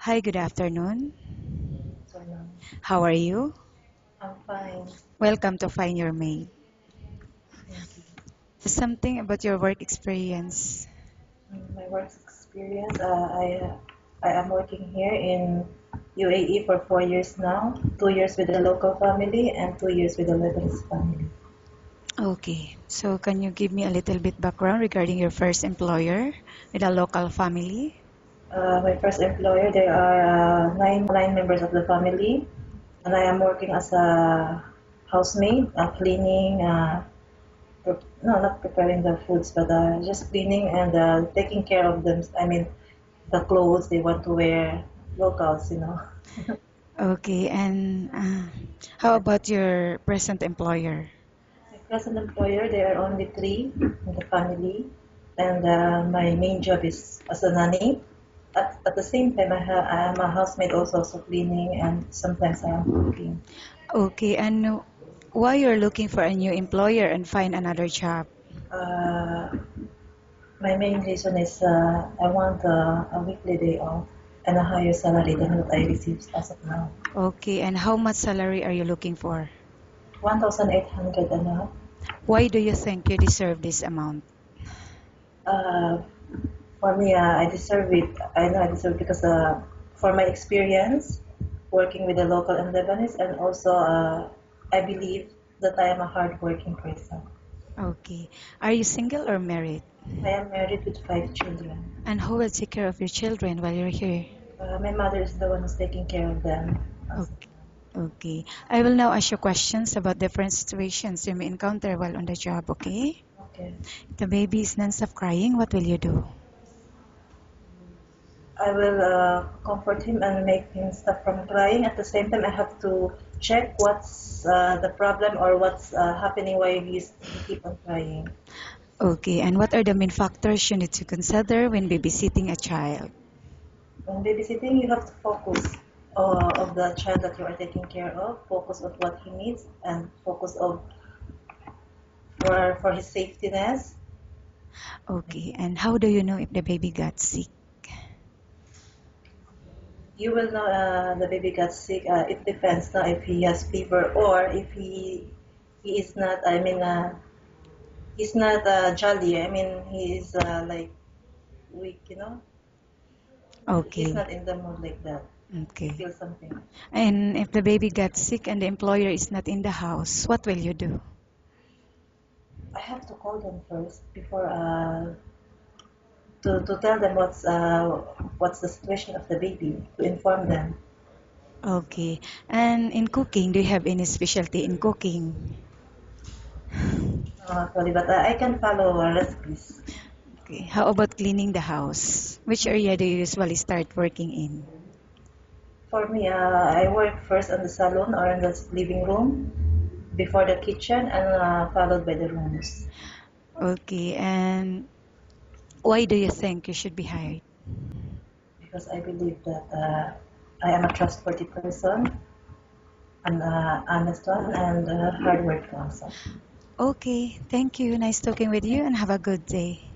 Hi, good afternoon. So now How are you? I'm fine. Welcome to Find Your Mate. Thank you. Something about your work experience. My work experience, I am working here in UAE for 4 years now. 2 years with a local family and 2 years with a Lebanese family. Okay, so can you give me a little bit background regarding your first employer with a local family? My first employer, there are nine members of the family, and I am working as a housemaid, cleaning. No, not preparing the foods, but just cleaning and taking care of them. I mean, the clothes they want to wear, locals. Okay, and how about your present employer? My present employer, there are only three in the family, and my main job is as a nanny. At the same time, I am a housemaid also, so cleaning, and sometimes I am cooking. Okay, and why you're looking for a new employer and find another job? Uh, my main reason is I want a weekly day off and a higher salary than what I receive as of now. Okay, and how much salary are you looking for? 1,800 and a half. Why do you think you deserve this amount? Uh, for me, I deserve it. I know I deserve it because for my experience working with the local and Lebanese, and also I believe that I am a hardworking person. Okay, are you single or married? I am married with 5 children. And who will take care of your children while you're here? My mother is the one who's taking care of them. Okay. Okay. I will now ask you questions about different situations you may encounter while on the job, okay? Okay. If the baby is non-stop crying, what will you do? I will comfort him and make him stop from crying. At the same time, I have to check what's the problem or what's happening why he keep on crying. Okay, and what are the main factors you need to consider when babysitting a child? When babysitting, you have to focus of the child that you are taking care of, focus of what he needs, and focus of for his safetyness. Okay, and how do you know if the baby got sick? You will know the baby got sick. It depends now if he has fever or if he is not. I mean, he's not jolly. I mean, he is like weak. He's Okay, not in the mood like that. He okay. feels something. And if the baby got sick and the employer is not in the house, what will you do? I have to call them first before to tell them what's the situation of the baby to inform them. Okay, and in cooking, do you have any specialty in cooking? Actually, but I can follow recipes. Okay, how about cleaning the house? Which area do you usually start working in? For me, I work first in the salon or in the living room before the kitchen and followed by the rooms Okay, and why do you think you should be hired? because I believe that I am a trustworthy person, an honest one, and hardworking also. Okay, thank you. Nice talking with you and have a good day.